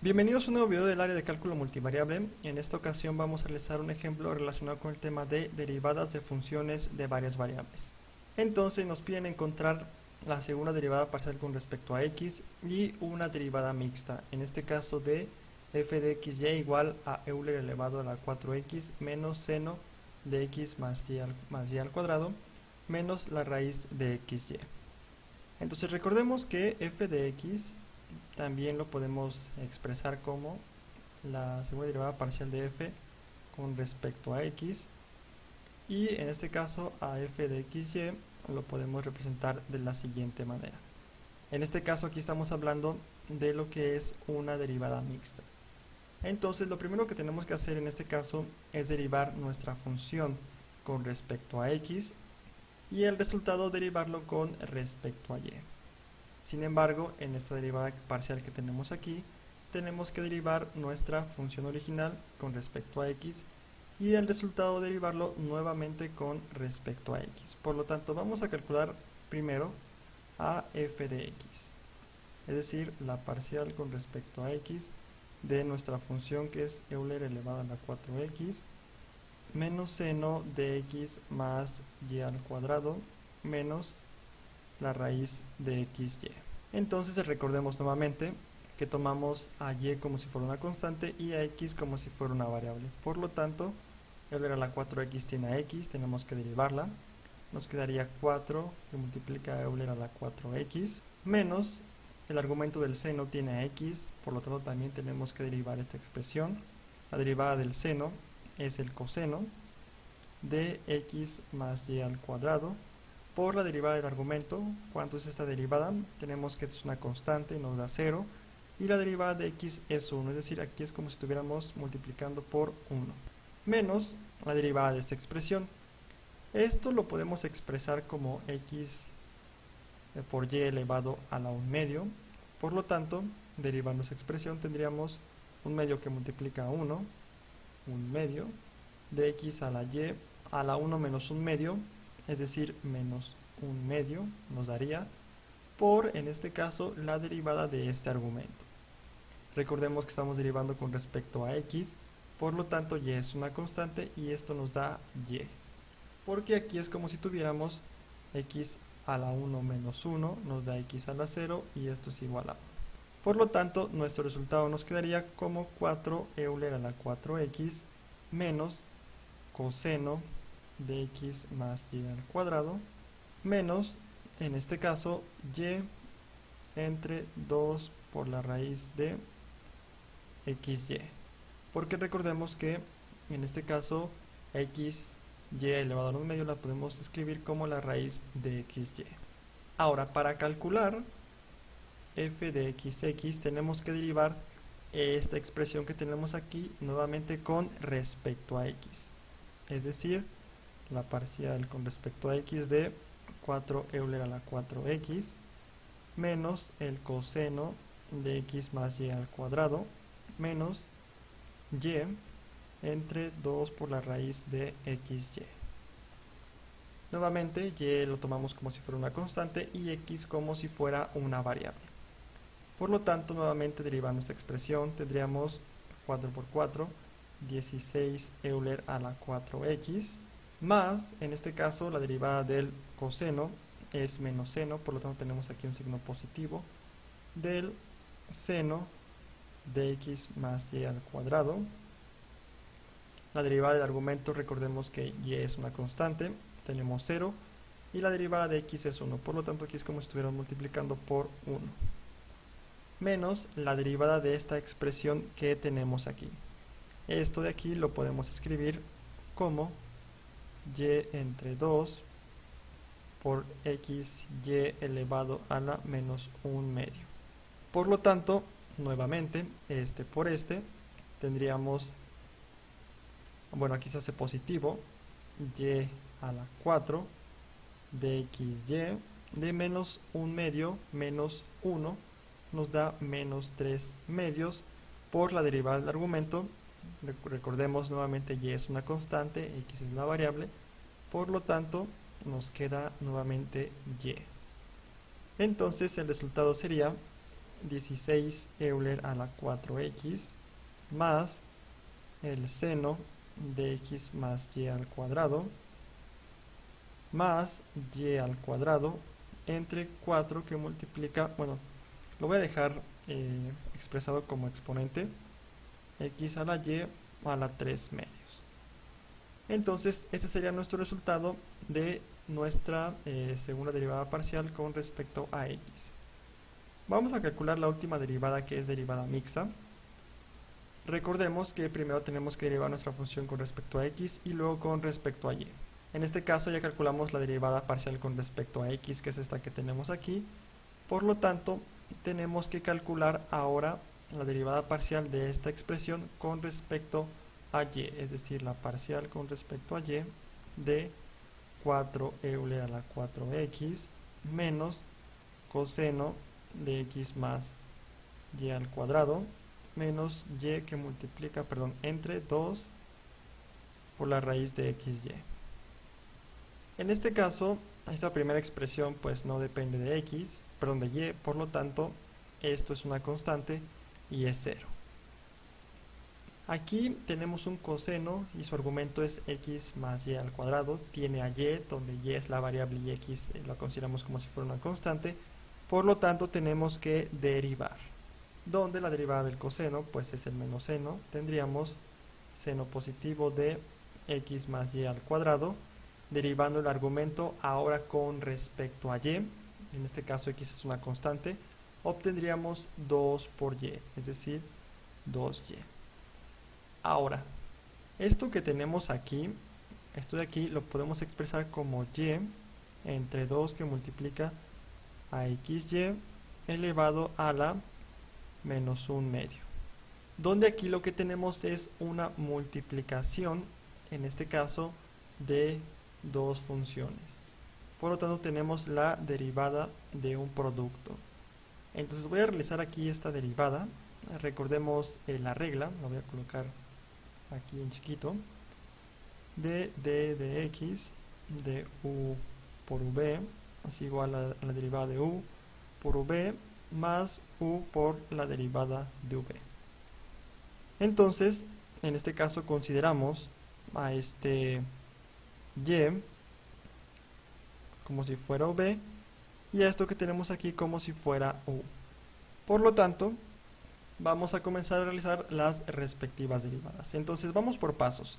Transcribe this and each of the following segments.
Bienvenidos a un nuevo video del área de cálculo multivariable. En esta ocasión vamos a realizar un ejemplo relacionado con el tema de derivadas de funciones de varias variables. Entonces nos piden encontrar la segunda derivada parcial con respecto a x y una derivada mixta, en este caso de f de xy igual a Euler elevado a la 4x menos seno de x más y al cuadrado menos la raíz de xy. Entonces recordemos que f de x también lo podemos expresar como la segunda derivada parcial de f con respecto a x, y en este caso a f de xy lo podemos representar de la siguiente manera. En este caso aquí estamos hablando de lo que es una derivada mixta. Entonces lo primero que tenemos que hacer en este caso es derivar nuestra función con respecto a x y el resultado derivarlo con respecto a y. Sin embargo, en esta derivada parcial que tenemos aquí, tenemos que derivar nuestra función original con respecto a x y el resultado derivarlo nuevamente con respecto a x. Por lo tanto, vamos a calcular primero a f de x, es decir, la parcial con respecto a x de nuestra función que es Euler elevado a la 4x menos seno de x más y al cuadrado menos la raíz de xy. Entonces recordemos nuevamente que tomamos a y como si fuera una constante y a x como si fuera una variable. Por lo tanto, Euler a la 4x tiene a x, tenemos que derivarla. Nos quedaría 4 que multiplica a Euler a la 4x menos el argumento del seno tiene a x, por lo tanto también tenemos que derivar esta expresión. La derivada del seno es el coseno de x más y al cuadrado por la derivada del argumento. ¿Cuánto es esta derivada? Tenemos que es una constante y nos da 0, y la derivada de x es 1, es decir, aquí es como si estuviéramos multiplicando por 1, menos la derivada de esta expresión. Esto lo podemos expresar como x por y elevado a la 1 medio. Por lo tanto, derivando esa expresión tendríamos 1 medio que multiplica a 1, 1 medio, de x a la y a la 1 menos 1 medio, es decir, menos 1 medio nos daría por, en este caso, la derivada de este argumento. Recordemos que estamos derivando con respecto a x, por lo tanto y es una constante y esto nos da y, porque aquí es como si tuviéramos x a la 1 menos 1, nos da x a la 0 y esto es igual a 1. Por lo tanto, nuestro resultado nos quedaría como 4 Euler a la 4x menos coseno de x más y al cuadrado menos, en este caso, y entre 2 por la raíz de xy, porque recordemos que en este caso x y elevado a 1 medio la podemos escribir como la raíz de xy. Ahora, para calcular f de xx tenemos que derivar esta expresión que tenemos aquí nuevamente con respecto a x, es decir, la parcial con respecto a x de 4 Euler a la 4x menos el coseno de x más y al cuadrado menos y entre 2 por la raíz de xy. Nuevamente y lo tomamos como si fuera una constante y x como si fuera una variable. Por lo tanto, nuevamente derivando esta expresión tendríamos 4 por 4, 16 Euler a la 4x, más, en este caso, la derivada del coseno es menos seno, por lo tanto tenemos aquí un signo positivo, del seno de x más y al cuadrado. La derivada del argumento, recordemos que y es una constante, tenemos 0, y la derivada de x es 1, por lo tanto aquí es como si estuviéramos multiplicando por 1, menos la derivada de esta expresión que tenemos aquí. Esto de aquí lo podemos escribir como y entre 2 por x y elevado a la menos 1 medio. Por lo tanto, nuevamente, este por este, tendríamos, bueno, aquí se hace positivo, y a la 4 de xy de menos 1 medio menos 1 nos da menos 3 medios por la derivada del argumento. Recordemos nuevamente y es una constante, x es la variable, por lo tanto nos queda nuevamente y. Entonces el resultado sería 16 Euler a la 4x más el seno de x más y al cuadrado más y al cuadrado entre 4 que multiplica, bueno, lo voy a dejar expresado como exponente, x a la y a la 3 medios. Entonces, este sería nuestro resultado de nuestra segunda derivada parcial con respecto a x. Vamos a calcular la última derivada, que es derivada mixta. Recordemos que primero tenemos que derivar nuestra función con respecto a x y luego con respecto a y. En este caso ya calculamos la derivada parcial con respecto a x, que es esta que tenemos aquí. Por lo tanto, tenemos que calcular ahora la derivada parcial de esta expresión con respecto a y, es decir, la parcial con respecto a y de 4 Euler a la 4x menos coseno de x más y al cuadrado menos y que multiplica, perdón, entre 2 por la raíz de xy. En este caso, esta primera expresión pues no depende de x, perdón, de y, por lo tanto, esto es una constante y es 0. Aquí tenemos un coseno y su argumento es x más y al cuadrado, tiene a y, donde y es la variable y x la consideramos como si fuera una constante, por lo tanto tenemos que derivar, donde la derivada del coseno pues es el menos seno, tendríamos seno positivo de x más y al cuadrado, derivando el argumento ahora con respecto a y, en este caso x es una constante, obtendríamos 2 por y, es decir, 2y. Ahora, esto que tenemos aquí, esto de aquí lo podemos expresar como y entre 2 que multiplica a xy elevado a la menos 1 medio. Donde aquí lo que tenemos es una multiplicación, en este caso, de dos funciones. Por lo tanto, tenemos la derivada de un producto. Entonces voy a realizar aquí esta derivada. Recordemos la regla, la voy a colocar aquí en chiquito, de d de x de u por v es igual a la derivada de u por v más u por la derivada de v. Entonces, en este caso consideramos a este y como si fuera v y a esto que tenemos aquí como si fuera u. Por lo tanto, vamos a comenzar a realizar las respectivas derivadas. Entonces vamos por pasos.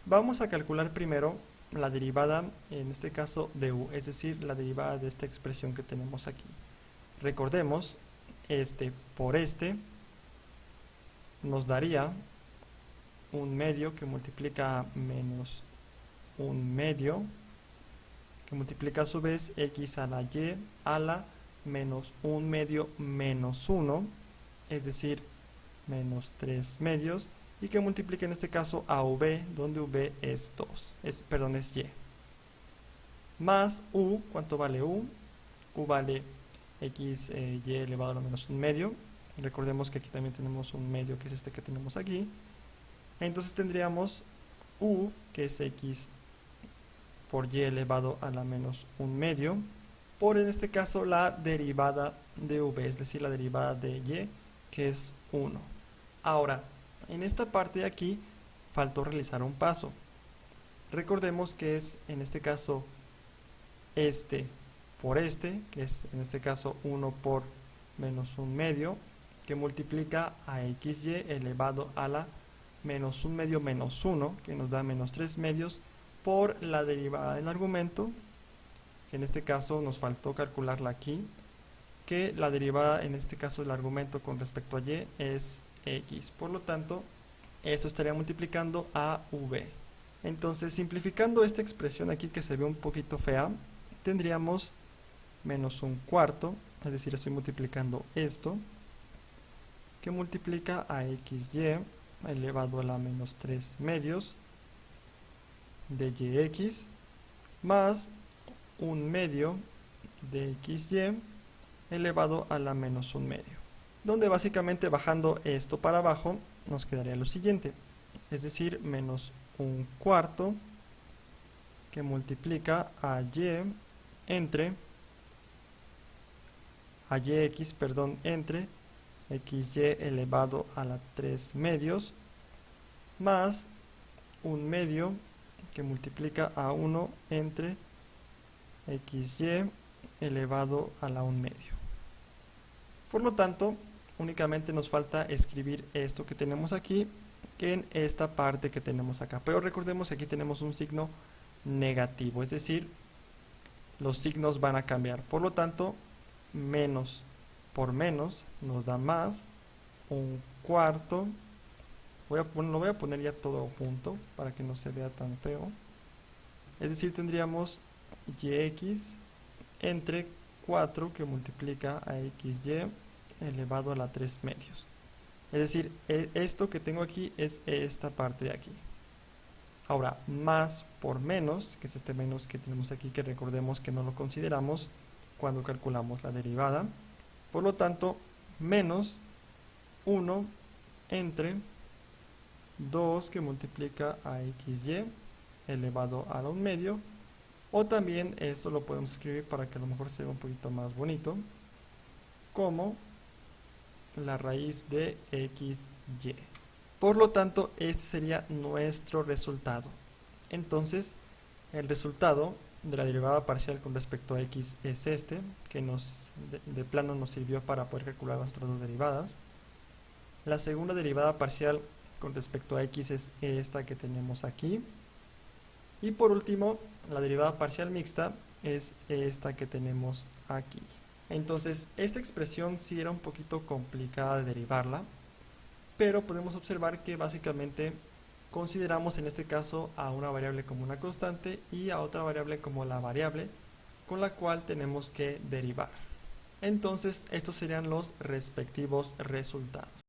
Vamos a calcular primero la derivada, en este caso de u, es decir, la derivada de esta expresión que tenemos aquí. Recordemos, este por este nos daría un medio que multiplica menos un medio, que multiplica a su vez x a la y a la menos un medio menos 1, es decir, menos 3 medios, y que multiplica en este caso a v, donde v es 2, es y. Más u, ¿cuánto vale u? U vale x y elevado a la menos un medio. Recordemos que aquí también tenemos un medio, que es este que tenemos aquí. Entonces tendríamos u, que es x por y elevado a la menos un medio, por en este caso la derivada de v, es decir, la derivada de y, que es 1. Ahora, en esta parte de aquí faltó realizar un paso. Recordemos que es en este caso este por este, que es en este caso 1 por menos un medio, que multiplica a xy elevado a la menos un medio menos 1, que nos da menos 3 medios, por la derivada del argumento, que en este caso nos faltó calcularla aquí, que la derivada en este caso del argumento con respecto a y es x. Por lo tanto, esto estaría multiplicando a v. Entonces, simplificando esta expresión aquí que se ve un poquito fea, tendríamos menos un cuarto, es decir, estoy multiplicando esto, que multiplica a xy elevado a la menos 3 medios de yx más un medio de xy elevado a la menos un medio, donde básicamente bajando esto para abajo nos quedaría lo siguiente, es decir, menos un cuarto que multiplica a y entre entre xy elevado a la 3 medios más un medio que multiplica a 1 entre xy elevado a la 1 medio. Por lo tanto, únicamente nos falta escribir esto que tenemos aquí en esta parte que tenemos acá. Pero recordemos que aquí tenemos un signo negativo, es decir, los signos van a cambiar. Por lo tanto, menos por menos nos da más un cuarto. Lo voy a poner ya todo junto para que no se vea tan feo. Es decir, tendríamos yx entre 4 que multiplica a xy elevado a la 3 medios. Es decir, esto que tengo aquí es esta parte de aquí. Ahora, más por menos, que es este menos que tenemos aquí, que recordemos que no lo consideramos cuando calculamos la derivada. Por lo tanto, menos 1 entre 2 que multiplica a xy elevado a la 1 medio. O también esto lo podemos escribir para que a lo mejor se vea un poquito más bonito, como la raíz de xy. Por lo tanto, este sería nuestro resultado. Entonces, el resultado de la derivada parcial con respecto a x es este, que de plano nos sirvió para poder calcular las otras dos derivadas. La segunda derivada parcial con respecto a x es esta que tenemos aquí. Y por último, la derivada parcial mixta es esta que tenemos aquí. Entonces, esta expresión sí era un poquito complicada de derivarla, pero podemos observar que básicamente consideramos en este caso a una variable como una constante y a otra variable como la variable con la cual tenemos que derivar. Entonces, estos serían los respectivos resultados.